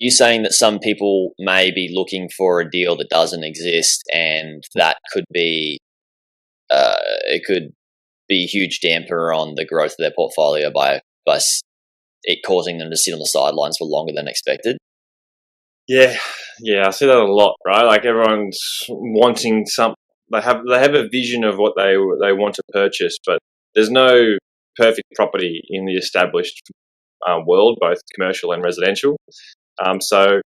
you saying that some people may be looking for a deal that doesn't exist, and that could be it could be a huge damper on the growth of their portfolio by it causing them to sit on the sidelines for longer than expected? Yeah, I see that a lot, right? Like everyone's wanting some. They have a vision of what they want to purchase, but there's no perfect property in the established world, both commercial and residential. So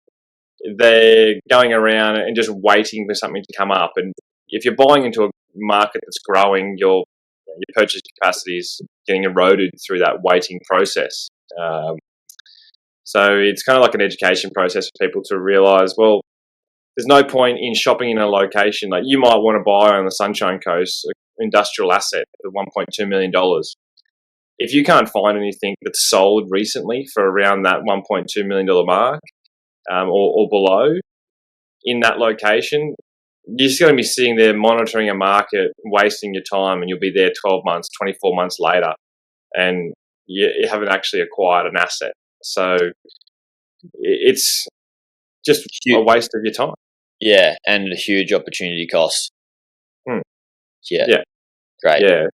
they're going around and just waiting for something to come up. And if you're buying into a market that's growing, your purchase capacity is getting eroded through that waiting process. So it's kind of like an education process for people to realise, well, there's no point in shopping in a location. Like you might want to buy on the Sunshine Coast, an industrial asset for $1.2 million. If you can't find anything that's sold recently for around that $1.2 million mark or below in that location, you're just going to be sitting there monitoring a market, wasting your time, and you'll be there 12 months, 24 months later, and you haven't actually acquired an asset. So it's just a waste of your time. Yeah, and a huge opportunity cost. Yeah. Great. Yeah.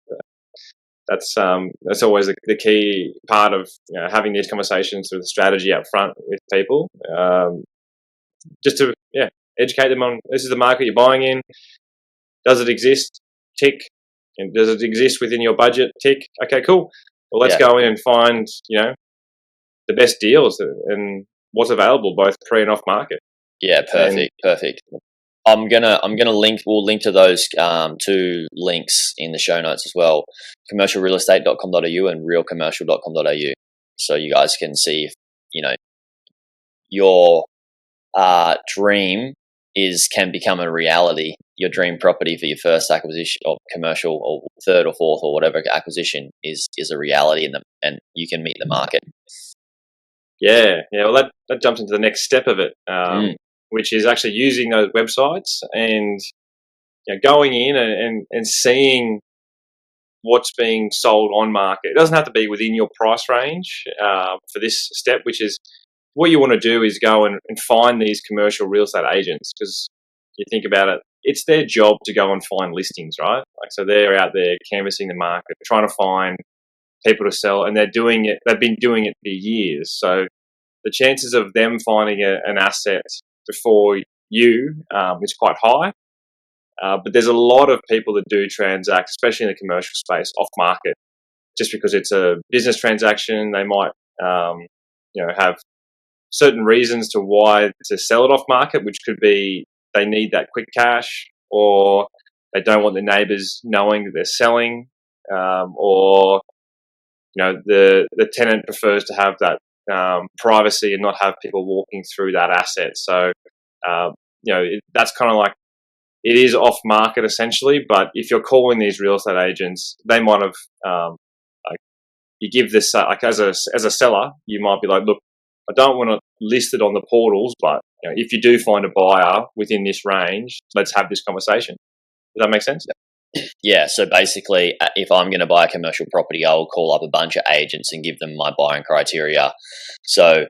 That's always the key part of having these conversations with the strategy up front with people, just to educate them on this is the market you're buying in. Does it exist? Tick. And does it exist within your budget? Tick. Okay, cool. Well, let's go in and find the best deals and what's available both pre and off market. Yeah, perfect. I'm gonna link. We'll link to those two links in the show notes as well. commercialrealestate.com.au and realcommercial.com.au. So you guys can see if your dream can become a reality. Your dream property for your first acquisition or commercial or third or fourth or whatever acquisition is a reality and you can meet the market. Yeah. Well, that jumps into the next step of it, which is actually using those websites and going in and seeing what's being sold on market. It doesn't have to be within your price range for this step, which is what you want to do is go and find these commercial real estate agents, because you think about it, it's their job to go and find listings, right? Like, so they're out there canvassing the market, trying to find people to sell, and they're doing it. They've been doing it for years. So the chances of them finding an asset before you is quite high. But there's a lot of people that do transact, especially in the commercial space, off market, just because it's a business transaction. They might, have certain reasons to why to sell it off market, which could be they need that quick cash, or they don't want the neighbours knowing that they're selling, or the tenant prefers to have that privacy and not have people walking through that asset. So that's kind of like, it is off market essentially. But if you're calling these real estate agents, they might have you give this as a seller, you might be like, look, I don't want to list it on the portals, but if you do find a buyer within this range, let's have this conversation. Does that make sense? Yeah. So basically, if I'm going to buy a commercial property, I'll call up a bunch of agents and give them my buying criteria. So,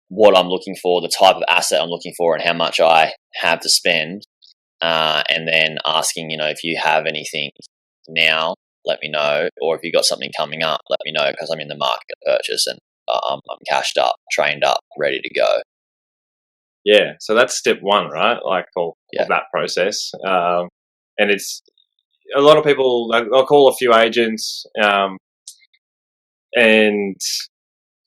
what I'm looking for, the type of asset I'm looking for, and how much I have to spend, and then asking, if you have anything now, let me know, or if you've got something coming up, let me know, because I'm in the market to purchase and I'm cashed up, trained up, ready to go. Yeah, so that's step one, right? Like of that process, and it's a lot of people. I'll call a few agents, and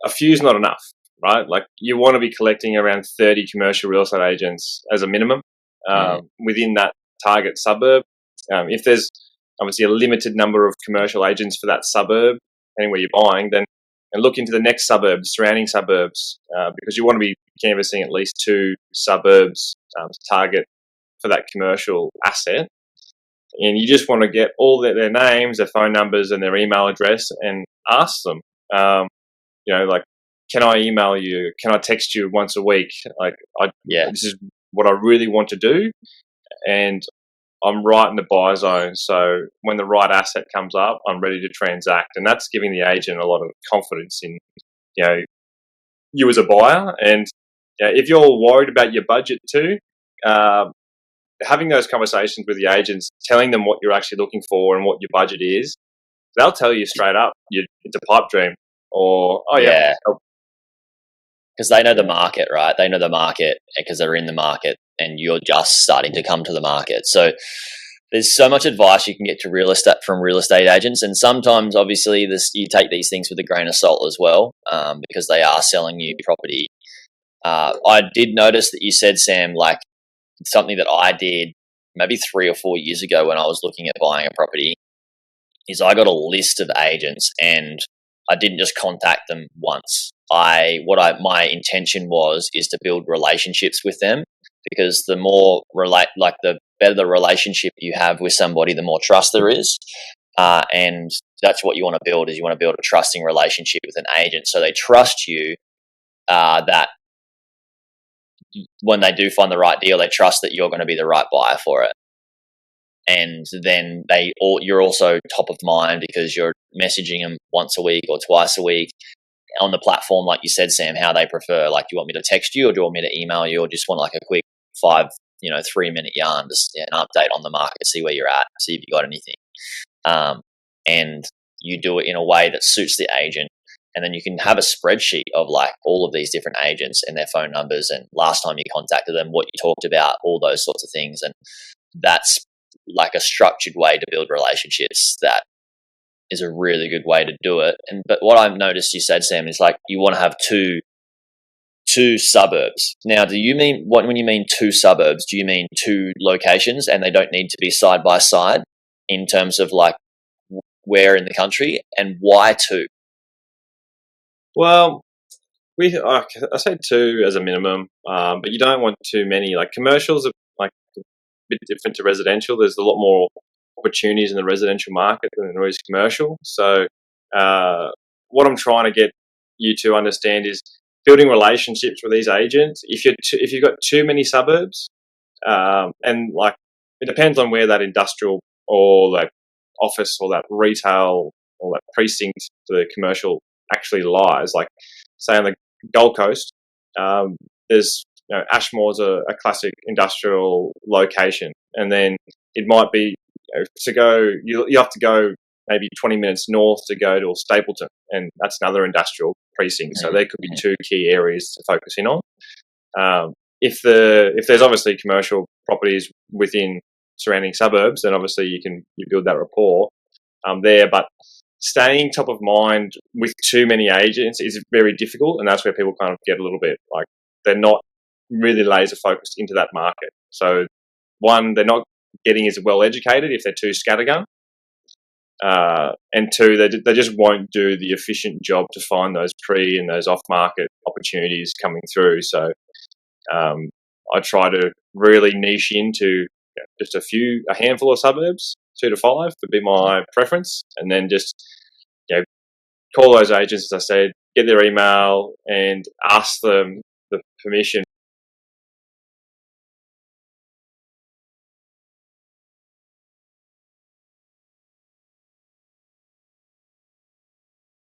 a few's not enough, right? Like you want to be collecting around 30 commercial real estate agents as a minimum within that target suburb. If there's obviously a limited number of commercial agents for that suburb, anywhere you're buying, then and look into the next suburbs, surrounding suburbs, because you want to be canvassing at least 2 suburbs to target for that commercial asset. And you just want to get all their names, their phone numbers, and their email address, and ask them, like, can I email you? Can I text you once a week? Like, this is what I really want to do, and I'm right in the buy zone. So when the right asset comes up, I'm ready to transact. And that's giving the agent a lot of confidence in, you as a buyer. And if you're worried about your budget too, having those conversations with the agents, telling them what you're actually looking for and what your budget is, they'll tell you straight up, it's a pipe dream, or because they know the market, right? They know the market because they're in the market, and you're just starting to come to the market. So there's so much advice you can get to from real estate agents, and sometimes, obviously, you take these things with a grain of salt as well, because they are selling you property. I did notice that you said, Sam, like something that I did maybe 3 or 4 years ago when I was looking at buying a property is I got a list of agents, and I didn't just contact them once. My intention is to build relationships with them, because the more the better the relationship you have with somebody, the more trust there is. And that's what you want to build, is you want to build a trusting relationship with an agent. So they trust you, that when they do find the right deal, they trust that you're going to be the right buyer for it. And then you're also top of mind because you're messaging them once a week or twice a week on the platform, like you said, Sam, how they prefer. Like, do you want me to text you, or do you want me to email you, or just want like a quick 3-minute yarn, just an update on the market, see where you're at, see if you got anything. And you do it in a way that suits the agent. And then you can have a spreadsheet of like all of these different agents and their phone numbers and last time you contacted them, what you talked about, all those sorts of things. And that's like a structured way to build relationships. That is a really good way to do it. But what I've noticed you said, Sam, is like you want to have two suburbs. Now, do you mean when you mean two suburbs, do you mean two locations and they don't need to be side by side in terms of like where in the country, and why two? Well, I say 2 as a minimum, but you don't want too many. Like commercials are like a bit different to residential. There's a lot more opportunities in the residential market than there is commercial. So what I'm trying to get you to understand is building relationships with these agents. If you've got too many suburbs, and like it depends on where that industrial or that office or that retail or that precinct, the commercial actually lies. Like say on the Gold Coast, there's Ashmore's a classic industrial location, and then it might be to go. You have to go maybe 20 minutes north to go to Stapleton, and that's another industrial precinct. So there could be 2 key areas to focus in on. If there's obviously commercial properties within surrounding suburbs, then obviously you build that rapport there. But staying top of mind with too many agents is very difficult, and that's where people kind of get a little bit like they're not really laser focused into that market. So one, they're not getting as well educated if they're too scattergun, and 2, they just won't do the efficient job to find those pre and those off market opportunities coming through. So I try to really niche into just a handful of suburbs, 2 to 5 would be my preference, and then just call those agents, as I said, get their email and ask them the permission